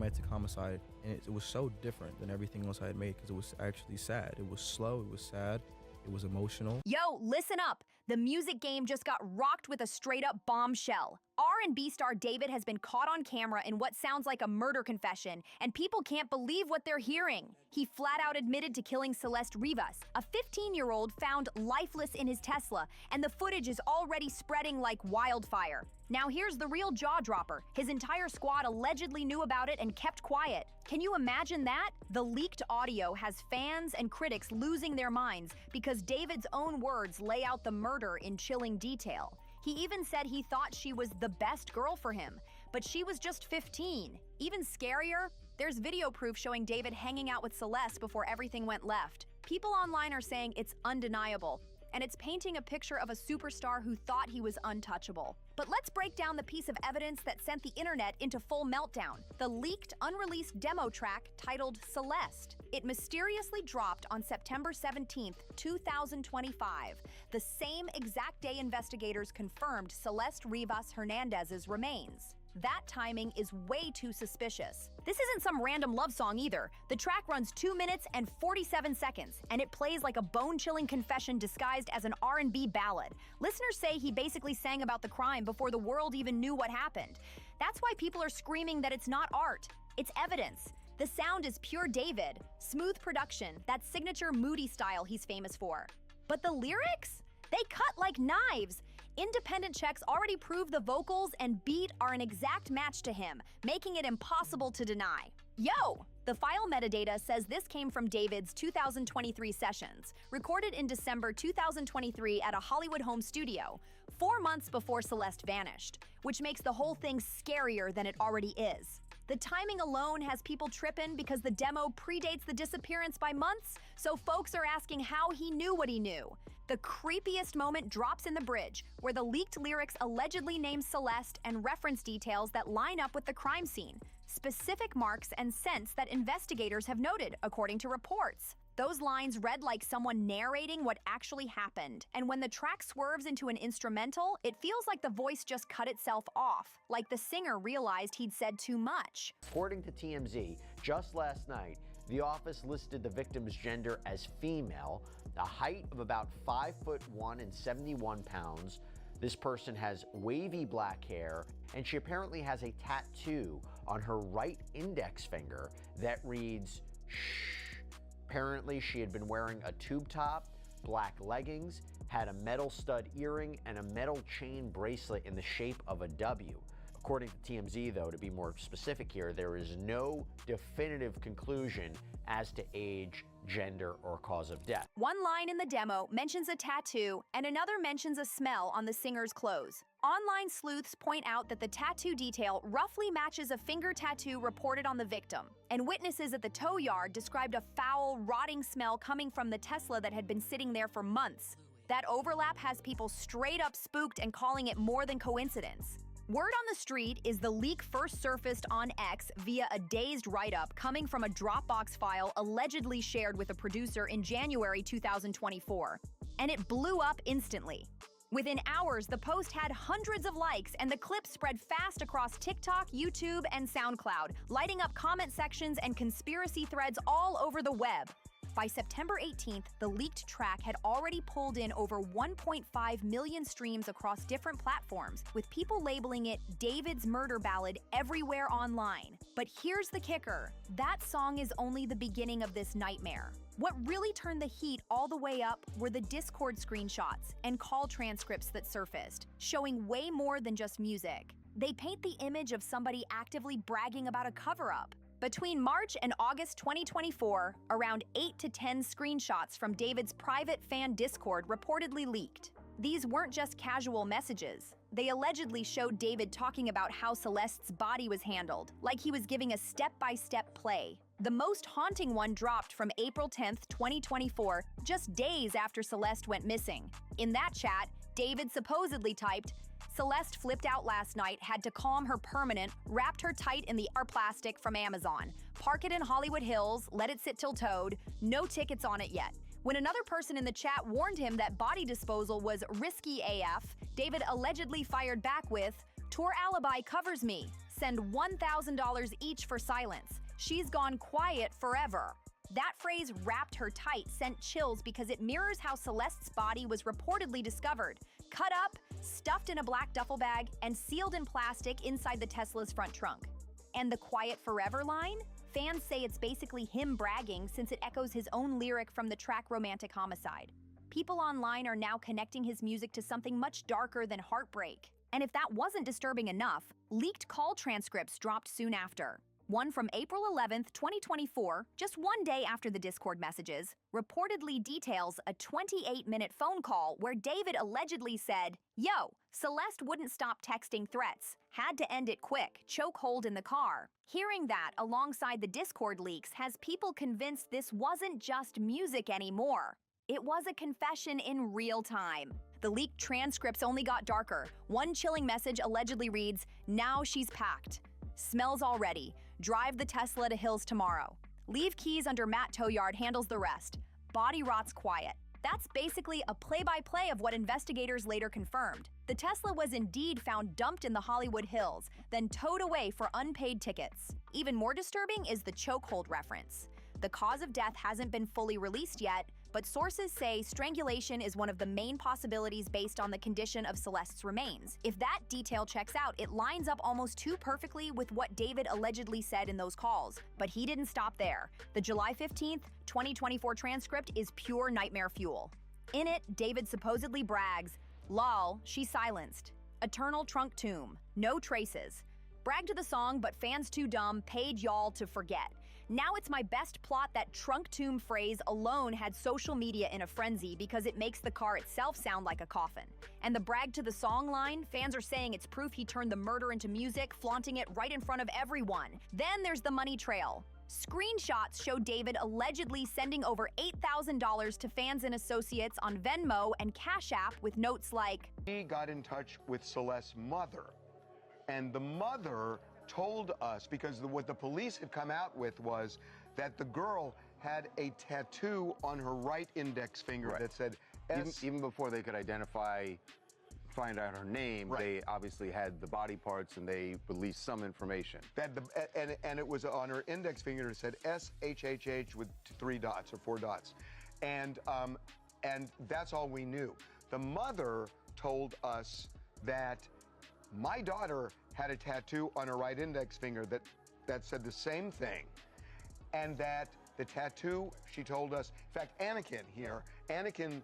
romantic homicide, and it was so different than everything else I had made because it was actually sad. It was slow, it was sad, it was emotional. Yo, listen up! The music game just got rocked with a straight-up bombshell. R&B star David has been caught on camera in what sounds like a murder confession, and people can't believe what they're hearing. He flat out admitted to killing Celeste Rivas, a 15-year-old found lifeless in his Tesla, and the footage is already spreading like wildfire. Now here's the real jaw-dropper. His entire squad allegedly knew about it and kept quiet. Can you imagine that? The leaked audio has fans and critics losing their minds because David's own words lay out the murder in chilling detail. He even said he thought she was the best girl for him, but she was just 15. Even scarier, there's video proof showing David hanging out with Celeste before everything went left. People online are saying it's undeniable, and it's painting a picture of a superstar who thought he was untouchable. But let's break down the piece of evidence that sent the internet into full meltdown: the leaked, unreleased demo track titled Celeste. It mysteriously dropped on September 17, 2025, the same exact day investigators confirmed Celeste Rivas Hernandez's remains. That timing is way too suspicious. This isn't some random love song either. The track runs 2 minutes and 47 seconds, and it plays like a bone-chilling confession disguised as an R&B ballad. Listeners say he basically sang about the crime before the world even knew what happened. That's why people are screaming that it's not art, it's evidence. The sound is pure David, smooth production, that signature moody style he's famous for. But the lyrics? They cut like knives. Independent checks already prove the vocals and beat are an exact match to him, making it impossible to deny. Yo! The file metadata says this came from David's 2023 sessions, recorded in December 2023 at a Hollywood home studio, 4 months before Celeste vanished, which makes the whole thing scarier than it already is. The timing alone has people tripping because the demo predates the disappearance by months, so folks are asking how he knew what he knew. The creepiest moment drops in the bridge, where the leaked lyrics allegedly name Celeste and reference details that line up with the crime scene, specific marks and scents that investigators have noted, according to reports. Those lines read like someone narrating what actually happened, and when the track swerves into an instrumental, it feels like the voice just cut itself off, like the singer realized he'd said too much. According to TMZ, just last night, the office listed the victim's gender as female, a height of about 5'1" and 71 pounds. This person has wavy black hair, and she apparently has a tattoo on her right index finger that reads, "Shh." Apparently, she had been wearing a tube top, black leggings, had a metal stud earring, and a metal chain bracelet in the shape of a W. According to TMZ, though, to be more specific here, there is no definitive conclusion as to age, gender, or cause of death. One line in the demo mentions a tattoo, and another mentions a smell on the singer's clothes. Online sleuths point out that the tattoo detail roughly matches a finger tattoo reported on the victim, and witnesses at the tow yard described a foul, rotting smell coming from the Tesla that had been sitting there for months. That overlap has people straight up spooked and calling it more than coincidence. Word on the street is the leak first surfaced on X via a dazed write-up coming from a Dropbox file allegedly shared with a producer in January 2024, and it blew up instantly. Within hours, the post had hundreds of likes, and the clip spread fast across TikTok, YouTube, and SoundCloud, lighting up comment sections and conspiracy threads all over the web. By September 18th, the leaked track had already pulled in over 1.5 million streams across different platforms, with people labeling it David's murder ballad everywhere online. But here's the kicker: that song is only the beginning of this nightmare. What really turned the heat all the way up were the Discord screenshots and call transcripts that surfaced, showing way more than just music. They paint the image of somebody actively bragging about a cover-up. Between March and August 2024, around 8 to 10 screenshots from David's private fan Discord reportedly leaked. These weren't just casual messages. They allegedly showed David talking about how Celeste's body was handled, like he was giving a step-by-step play. The most haunting one dropped from April 10, 2024, just days after Celeste went missing. In that chat, David supposedly typed, "Celeste flipped out last night, had to calm her permanent, wrapped her tight in the plastic from Amazon. Park it in Hollywood Hills, let it sit till towed, no tickets on it yet." When another person in the chat warned him that body disposal was risky AF, David allegedly fired back with, "Tour alibi covers me. Send $1,000 each for silence. She's gone quiet forever. That phrase, wrapped her tight, sent chills because it mirrors how Celeste's body was reportedly discovered. Cut up, stuffed in a black duffel bag, and sealed in plastic inside the Tesla's front trunk. And the quiet forever line? Fans say it's basically him bragging since it echoes his own lyric from the track Romantic Homicide. People online are now connecting his music to something much darker than heartbreak. And if that wasn't disturbing enough, leaked call transcripts dropped soon after. One from April 11th, 2024, just one day after the Discord messages, reportedly details a 28-minute phone call where David allegedly said, "Yo, Celeste wouldn't stop texting threats. Had to end it quick, chokehold in the car." Hearing that alongside the Discord leaks has people convinced this wasn't just music anymore. It was a confession in real time. The leaked transcripts only got darker. One chilling message allegedly reads, "Now she's packed. Smells already. Drive the Tesla to Hills tomorrow. Leave keys under Matt Toyard handles the rest. Body rots quiet." That's basically a play-by-play of what investigators later confirmed. The Tesla was indeed found dumped in the Hollywood Hills, then towed away for unpaid tickets. Even more disturbing is the chokehold reference. The cause of death hasn't been fully released yet, but sources say strangulation is one of the main possibilities based on the condition of Celeste's remains. If that detail checks out, it lines up almost too perfectly with what David allegedly said in those calls. But he didn't stop there. The July 15th, 2024 transcript is pure nightmare fuel. In it, David supposedly brags, "Lol, she silenced. Eternal trunk tomb. No traces. Bragged to the song, but fans too dumb paid y'all to forget. Now it's my best plot." That trunk tomb phrase alone had social media in a frenzy because it makes the car itself sound like a coffin. And the brag to the song line, fans are saying it's proof he turned the murder into music, flaunting it right in front of everyone. Then there's the money trail. Screenshots show David allegedly sending over $8,000 to fans and associates on Venmo and Cash App with notes like, "He got in touch with Celeste's mother, and the mother told us," because what the police had come out with was that the girl had a tattoo on her right index finger that said S. Even before they could find out her name, they obviously had the body parts and they released some information. And it was on her index finger. It said SHHH with 3 dots or 4 dots, and that's all we knew. The mother told us that my daughter had a tattoo on her right index finger that said the same thing, and that the tattoo, she told us, in fact, Anakin,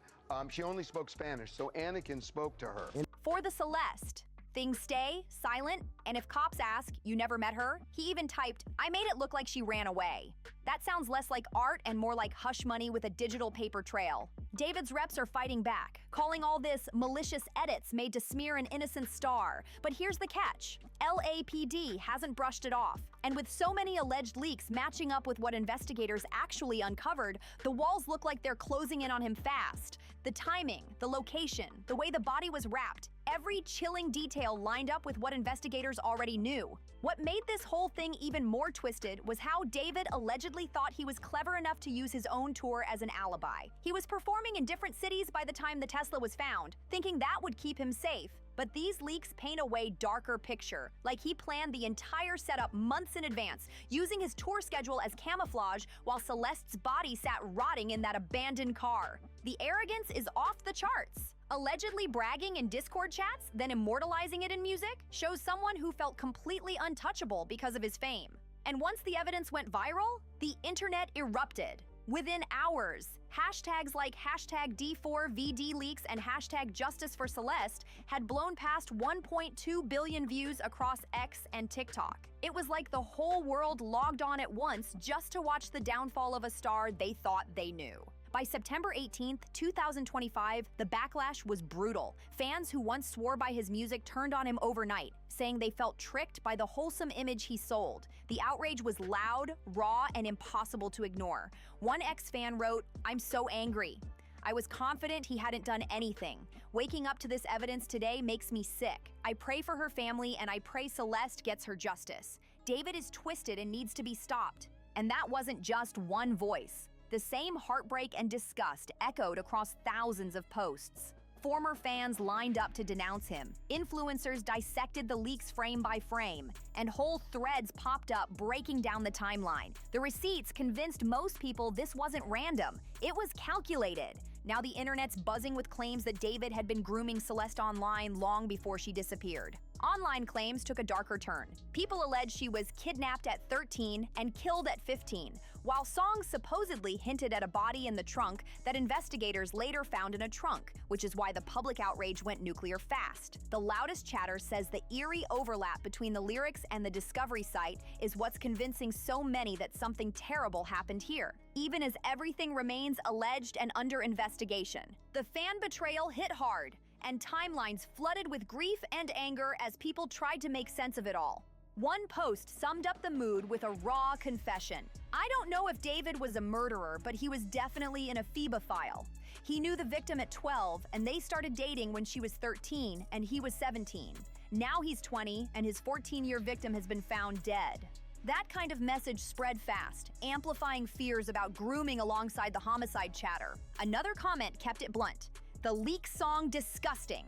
she only spoke Spanish, so Anakin spoke to her. For the Celeste, things stay silent, and if cops ask, "You never met her?" He even typed, "I made it look like she ran away." That sounds less like art and more like hush money with a digital paper trail. David's reps are fighting back, calling all this malicious edits made to smear an innocent star. But here's the catch. LAPD hasn't brushed it off. And with so many alleged leaks matching up with what investigators actually uncovered, the walls look like they're closing in on him fast. The timing, the location, the way the body was wrapped, every chilling detail lined up with what investigators already knew. What made this whole thing even more twisted was how David allegedly thought he was clever enough to use his own tour as an alibi. He was performing in different cities by the time the Tesla was found, thinking that would keep him safe. But these leaks paint a way darker picture, like he planned the entire setup months in advance, using his tour schedule as camouflage while Celeste's body sat rotting in that abandoned car. The arrogance is off the charts. Allegedly bragging in Discord chats, then immortalizing it in music, shows someone who felt completely untouchable because of his fame. And once the evidence went viral, the internet erupted. Within hours, hashtags like hashtag D4vd leaks and hashtag Justice for Celeste had blown past 1.2 billion views across X and TikTok. It was like the whole world logged on at once just to watch the downfall of a star they thought they knew. By September 18th, 2025, the backlash was brutal. Fans who once swore by his music turned on him overnight, saying they felt tricked by the wholesome image he sold. The outrage was loud, raw, and impossible to ignore. One ex-fan wrote, "I'm so angry. I was confident he hadn't done anything. Waking up to this evidence today makes me sick. I pray for her family and I pray Celeste gets her justice. David is twisted and needs to be stopped." And that wasn't just one voice. The same heartbreak and disgust echoed across thousands of posts. Former fans lined up to denounce him. Influencers dissected the leaks frame by frame, and whole threads popped up breaking down the timeline. The receipts convinced most people this wasn't random. It was calculated. Now the internet's buzzing with claims that David had been grooming Celeste online long before she disappeared. Online claims took a darker turn. People allege she was kidnapped at 13 and killed at 15, while songs supposedly hinted at a body in the trunk that investigators later found in a trunk, which is why the public outrage went nuclear fast. The loudest chatter says the eerie overlap between the lyrics and the discovery site is what's convincing so many that something terrible happened here, even as everything remains alleged and under investigation. The fan betrayal hit hard, and timelines flooded with grief and anger as people tried to make sense of it all. One post summed up the mood with a raw confession. "I don't know if David was a murderer, but he was definitely an ephebophile. He knew the victim at 12, and they started dating when she was 13, and he was 17. Now he's 20, and his 14-year victim has been found dead." That kind of message spread fast, amplifying fears about grooming alongside the homicide chatter. Another comment kept it blunt. "The leak song disgusting.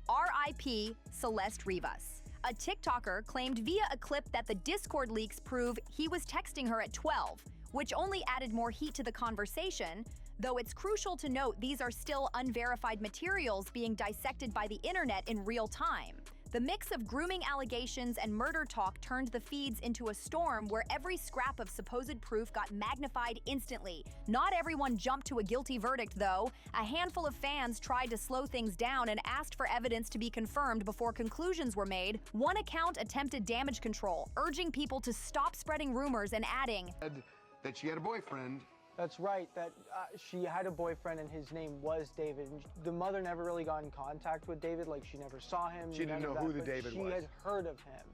R.I.P. Celeste Rivas." A TikToker claimed via a clip that the Discord leaks prove he was texting her at 12, which only added more heat to the conversation, though it's crucial to note these are still unverified materials being dissected by the internet in real time. The mix of grooming allegations and murder talk turned the feeds into a storm where every scrap of supposed proof got magnified instantly. Not everyone jumped to a guilty verdict, though. A handful of fans tried to slow things down and asked for evidence to be confirmed before conclusions were made. One account attempted damage control, urging people to stop spreading rumors and adding that she had a boyfriend. That's right, that she had a boyfriend and his name was David. And the mother never really got in contact with David, like she never saw him. She didn't know who the David was. She had heard of him.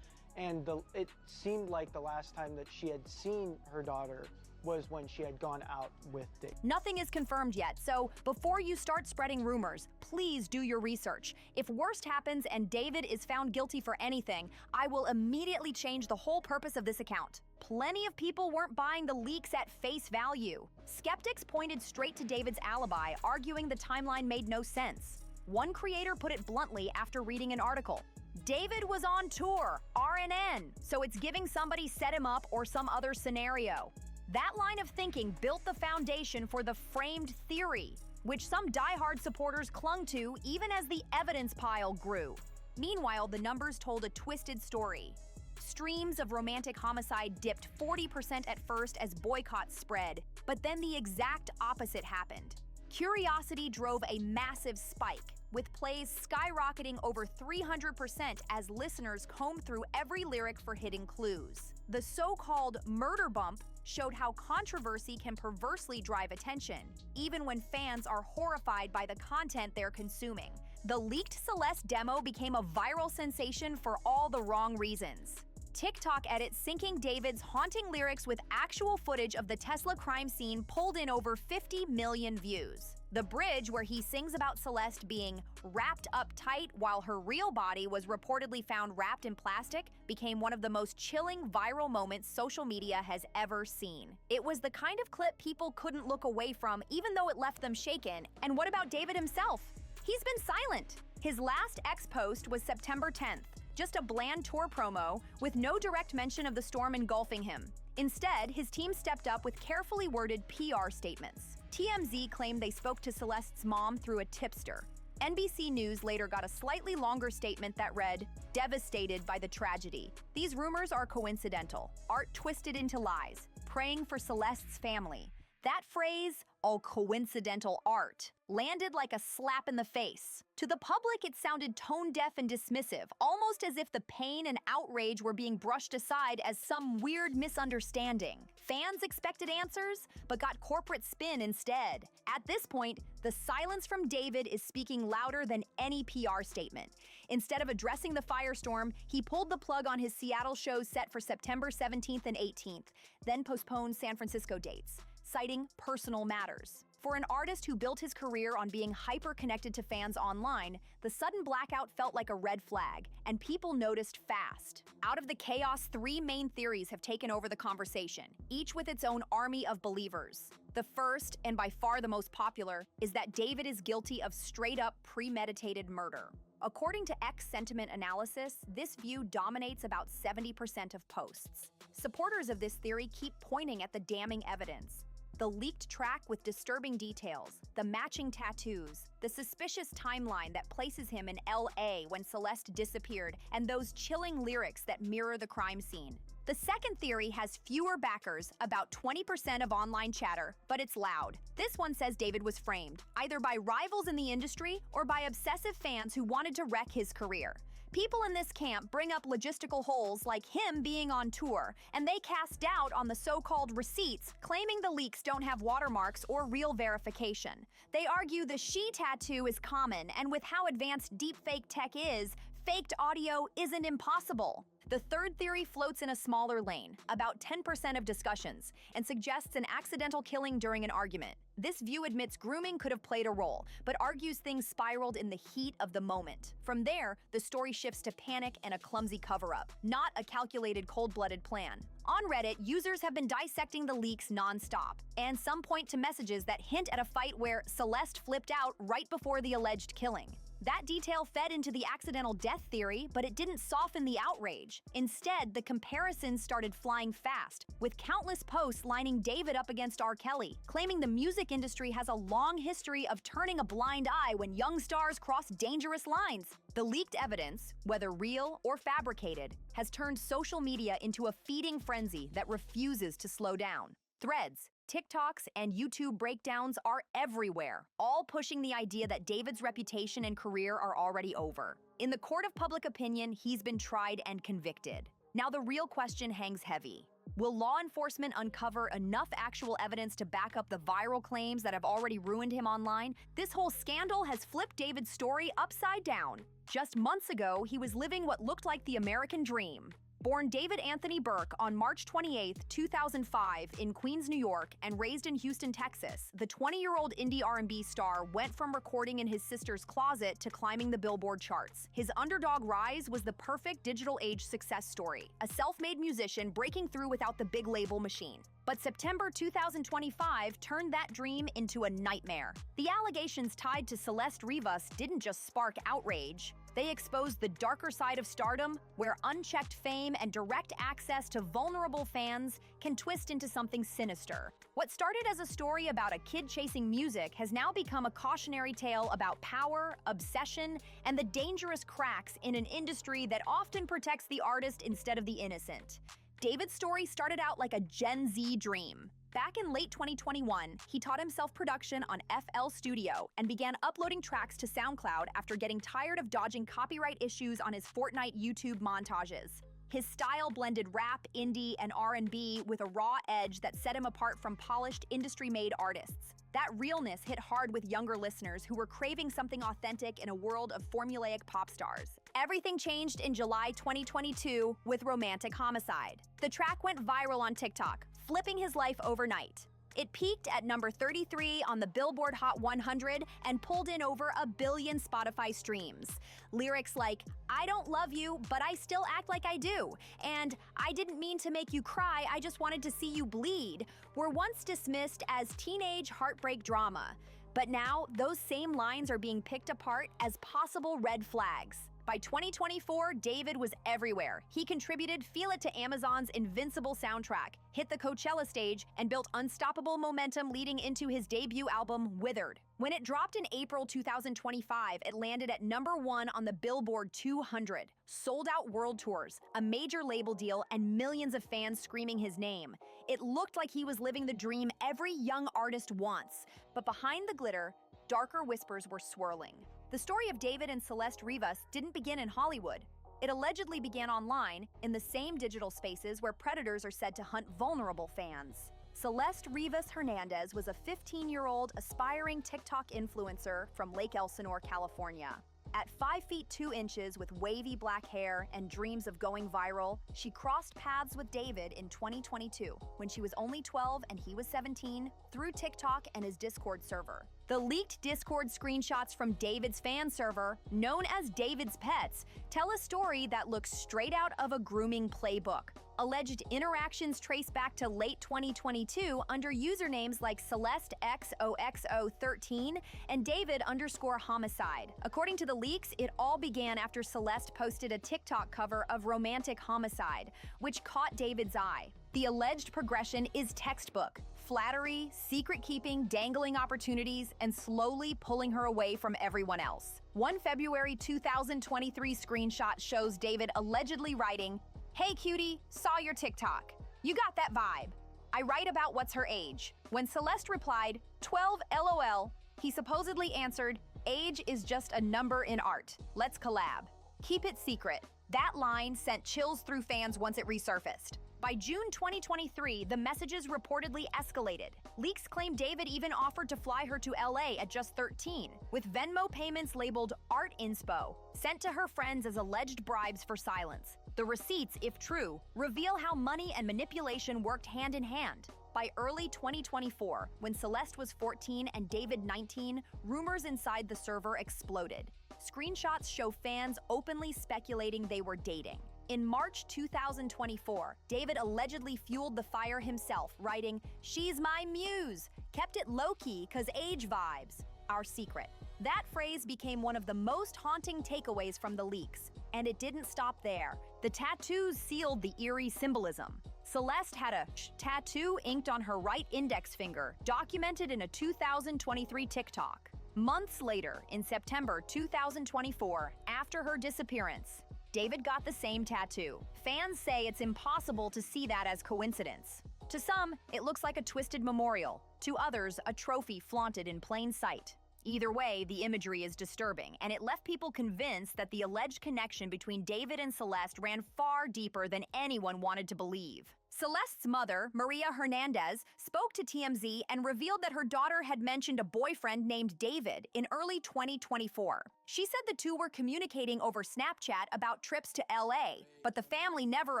And it seemed like the last time that she had seen her daughter was when she had gone out with David. Nothing is confirmed yet, so before you start spreading rumors, please do your research. If worst happens and David is found guilty for anything, I will immediately change the whole purpose of this account. Plenty of people weren't buying the leaks at face value. Skeptics pointed straight to David's alibi, arguing the timeline made no sense. One creator put it bluntly after reading an article. "David was on tour, RNN, so it's giving somebody set him up or some other scenario." That line of thinking built the foundation for the framed theory, which some diehard supporters clung to even as the evidence pile grew. Meanwhile, the numbers told a twisted story. Streams of romantic homicide dipped 40% at first as boycotts spread, but then the exact opposite happened. Curiosity drove a massive spike, with plays skyrocketing over 300% as listeners combed through every lyric for hidden clues. The so-called murder bump showed how controversy can perversely drive attention, even when fans are horrified by the content they're consuming. The leaked Celeste demo became a viral sensation for all the wrong reasons. TikTok edits syncing David's haunting lyrics with actual footage of the Tesla crime scene pulled in over 50 million views. The bridge where he sings about Celeste being wrapped up tight while her real body was reportedly found wrapped in plastic became one of the most chilling viral moments social media has ever seen. It was the kind of clip people couldn't look away from even though it left them shaken. And what about David himself? He's been silent. His last X post was September 10th. Just a bland tour promo with no direct mention of the storm engulfing him. Instead, his team stepped up with carefully worded PR statements. TMZ claimed they spoke to Celeste's mom through a tipster. NBC News later got a slightly longer statement that read, "Devastated by the tragedy. These rumors are coincidental. Art twisted into lies. Praying for Celeste's family." That phrase, "all coincidental art," landed like a slap in the face. To the public, it sounded tone-deaf and dismissive, almost as if the pain and outrage were being brushed aside as some weird misunderstanding. Fans expected answers, but got corporate spin instead. At this point, the silence from David is speaking louder than any PR statement. Instead of addressing the firestorm, he pulled the plug on his Seattle shows set for September 17th and 18th, then postponed San Francisco dates, citing personal matters. For an artist who built his career on being hyper-connected to fans online, the sudden blackout felt like a red flag, and people noticed fast. Out of the chaos, three main theories have taken over the conversation, each with its own army of believers. The first, and by far the most popular, is that David is guilty of straight-up premeditated murder. According to X Sentiment Analysis, this view dominates about 70% of posts. Supporters of this theory keep pointing at the damning evidence. The leaked track with disturbing details, the matching tattoos, the suspicious timeline that places him in LA when Celeste disappeared, and those chilling lyrics that mirror the crime scene. The second theory has fewer backers, about 20% of online chatter, but it's loud. This one says David was framed, either by rivals in the industry or by obsessive fans who wanted to wreck his career. People in this camp bring up logistical holes like him being on tour, and they cast doubt on the so-called receipts, claiming the leaks don't have watermarks or real verification. They argue the she tattoo is common, and with how advanced deepfake tech is, faked audio isn't impossible. The third theory floats in a smaller lane, about 10% of discussions, and suggests an accidental killing during an argument. This view admits grooming could have played a role, but argues things spiraled in the heat of the moment. From there, the story shifts to panic and a clumsy cover-up, not a calculated cold-blooded plan. On Reddit, users have been dissecting the leaks non-stop, and some point to messages that hint at a fight where Celeste flipped out right before the alleged killing. That detail fed into the accidental death theory, but it didn't soften the outrage. Instead, the comparisons started flying fast, with countless posts lining David up against R. Kelly, claiming the music industry has a long history of turning a blind eye when young stars cross dangerous lines. The leaked evidence, whether real or fabricated, has turned social media into a feeding frenzy that refuses to slow down. Threads, TikToks, and YouTube breakdowns are everywhere, all pushing the idea that David's reputation and career are already over. In the court of public opinion, he's been tried and convicted. Now the real question hangs heavy. Will law enforcement uncover enough actual evidence to back up the viral claims that have already ruined him online? This whole scandal has flipped David's story upside down. Just months ago, he was living what looked like the American dream. Born David Anthony Burke on March 28, 2005 in Queens, New York, and raised in Houston, Texas, the 20-year-old indie R&B star went from recording in his sister's closet to climbing the Billboard charts. His underdog rise was the perfect digital age success story, a self-made musician breaking through without the big label machine. But September 2025 turned that dream into a nightmare. The allegations tied to Celeste Rivas didn't just spark outrage. They exposed the darker side of stardom, where unchecked fame and direct access to vulnerable fans can twist into something sinister. What started as a story about a kid chasing music has now become a cautionary tale about power, obsession, and the dangerous cracks in an industry that often protects the artist instead of the innocent. David's story started out like a Gen Z dream. Back in late 2021, he taught himself production on FL Studio and began uploading tracks to SoundCloud after getting tired of dodging copyright issues on his Fortnite YouTube montages. His style blended rap, indie, and R&B with a raw edge that set him apart from polished, industry-made artists. That realness hit hard with younger listeners who were craving something authentic in a world of formulaic pop stars. Everything changed in July 2022 with Romantic Homicide. The track went viral on TikTok, flipping his life overnight. It peaked at number 33 on the Billboard Hot 100 and pulled in over 1 billion Spotify streams. Lyrics like, "I don't love you, but I still act like I do," and "I didn't mean to make you cry, I just wanted to see you bleed," were once dismissed as teenage heartbreak drama. But now, those same lines are being picked apart as possible red flags. By 2024, David was everywhere. He contributed Feel It to Amazon's Invincible soundtrack, hit the Coachella stage, and built unstoppable momentum leading into his debut album, Withered. When it dropped in April 2025, it landed at #1 on the Billboard 200. Sold-out world tours, a major label deal, and millions of fans screaming his name. It looked like he was living the dream every young artist wants. But behind the glitter, darker whispers were swirling. The story of David and Celeste Rivas didn't begin in Hollywood. It allegedly began online, in the same digital spaces where predators are said to hunt vulnerable fans. Celeste Rivas Hernandez was a 15-year-old aspiring TikTok influencer from Lake Elsinore, California. At 5 feet 2 inches with wavy black hair and dreams of going viral, she crossed paths with David in 2022 when she was only 12 and he was 17 through TikTok and his Discord server. The leaked Discord screenshots from David's fan server, known as David's Pets, tell a story that looks straight out of a grooming playbook. Alleged interactions trace back to late 2022 under usernames like CelesteXOXO13 and David_homicide. According to the leaks, it all began after Celeste posted a TikTok cover of Romantic Homicide, which caught David's eye. The alleged progression is textbook: flattery, secret-keeping, dangling opportunities, and slowly pulling her away from everyone else. One February 2023 screenshot shows David allegedly writing, "Hey cutie, saw your TikTok. You got that vibe. I write about what's her age." When Celeste replied, 12 LOL, he supposedly answered, "Age is just a number in art. Let's collab. Keep it secret." That line sent chills through fans once it resurfaced. By June 2023, the messages reportedly escalated. Leaks claim David even offered to fly her to LA at just 13, with Venmo payments labeled Art Inspo, sent to her friends as alleged bribes for silence. The receipts, if true, reveal how money and manipulation worked hand in hand. By early 2024, when Celeste was 14 and David 19, rumors inside the server exploded. Screenshots show fans openly speculating they were dating. In March 2024, David allegedly fueled the fire himself, writing, "She's my muse, kept it low-key 'cause age vibes, our secret." That phrase became one of the most haunting takeaways from the leaks. And it didn't stop there. The tattoos sealed the eerie symbolism. Celeste had a tattoo inked on her right index finger, documented in a 2023 TikTok. Months later, in September 2024, after her disappearance, David got the same tattoo. Fans say it's impossible to see that as coincidence. To some, it looks like a twisted memorial. To others, a trophy flaunted in plain sight. Either way, the imagery is disturbing, and it left people convinced that the alleged connection between David and Celeste ran far deeper than anyone wanted to believe. Celeste's mother, Maria Hernandez, spoke to TMZ and revealed that her daughter had mentioned a boyfriend named David in early 2024. She said the two were communicating over Snapchat about trips to LA, but the family never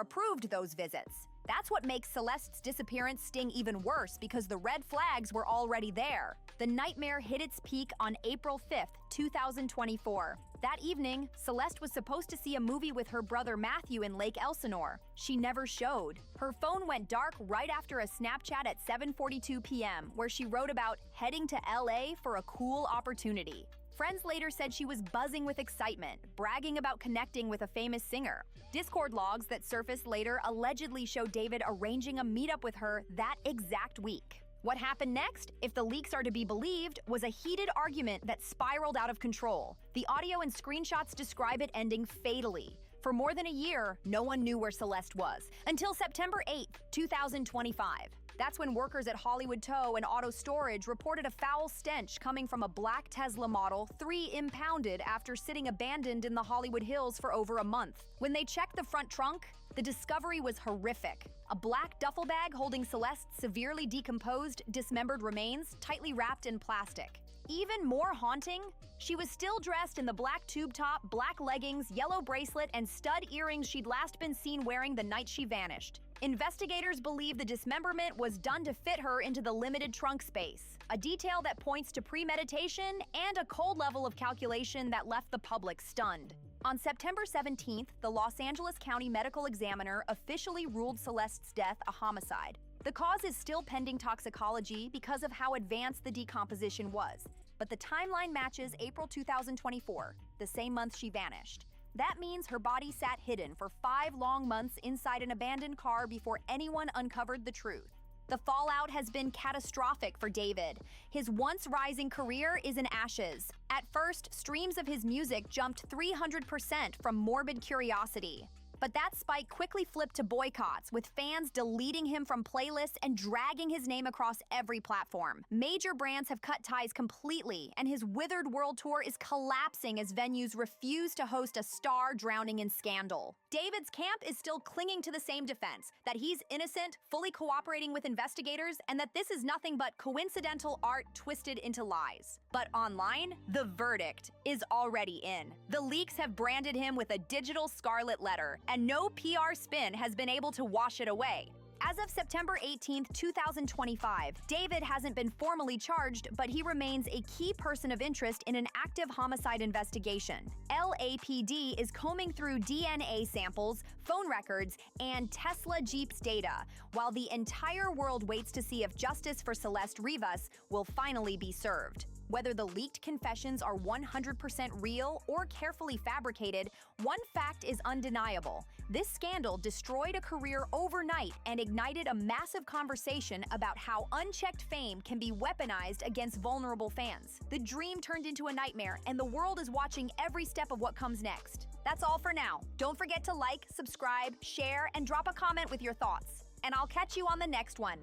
approved those visits. That's what makes Celeste's disappearance sting even worse, because the red flags were already there. The nightmare hit its peak on April 5th, 2024. That evening, Celeste was supposed to see a movie with her brother Matthew in Lake Elsinore. She never showed. Her phone went dark right after a Snapchat at 7:42 p.m., where she wrote about heading to LA for a cool opportunity. Friends later said she was buzzing with excitement, bragging about connecting with a famous singer. Discord logs that surfaced later allegedly show David arranging a meetup with her that exact week. What happened next, if the leaks are to be believed, was a heated argument that spiraled out of control. The audio and screenshots describe it ending fatally. For more than a year, no one knew where Celeste was, until September 8th, 2025. That's when workers at Hollywood Tow and Auto Storage reported a foul stench coming from a black Tesla Model 3 impounded after sitting abandoned in the Hollywood Hills for over a month. When they checked the front trunk, the discovery was horrific. A black duffel bag holding Celeste's severely decomposed, dismembered remains, tightly wrapped in plastic. Even more haunting, she was still dressed in the black tube top, black leggings, yellow bracelet, and stud earrings she'd last been seen wearing the night she vanished. Investigators believe the dismemberment was done to fit her into the limited trunk space, a detail that points to premeditation and a cold level of calculation that left the public stunned. On September 17th, the Los Angeles County Medical Examiner officially ruled Celeste's death a homicide. The cause is still pending toxicology because of how advanced the decomposition was, but the timeline matches April 2024, the same month she vanished. That means her body sat hidden for 5 long months inside an abandoned car before anyone uncovered the truth. The fallout has been catastrophic for David. His once rising career is in ashes. At first, streams of his music jumped 300% from morbid curiosity. But that spike quickly flipped to boycotts, with fans deleting him from playlists and dragging his name across every platform. Major brands have cut ties completely, and his withered world tour is collapsing as venues refuse to host a star drowning in scandal. David's camp is still clinging to the same defense, that he's innocent, fully cooperating with investigators, and that this is nothing but coincidental art twisted into lies. But online, the verdict is already in. The leaks have branded him with a digital scarlet letter, and no PR spin has been able to wash it away. As of September 18, 2025, David hasn't been formally charged, but he remains a key person of interest in an active homicide investigation. LAPD is combing through DNA samples, phone records, and Tesla Jeep's data, while the entire world waits to see if justice for Celeste Rivas will finally be served. Whether the leaked confessions are 100% real or carefully fabricated, one fact is undeniable. This scandal destroyed a career overnight and ignited a massive conversation about how unchecked fame can be weaponized against vulnerable fans. The dream turned into a nightmare, and the world is watching every step of what comes next. That's all for now. Don't forget to like, subscribe, share, and drop a comment with your thoughts. And I'll catch you on the next one.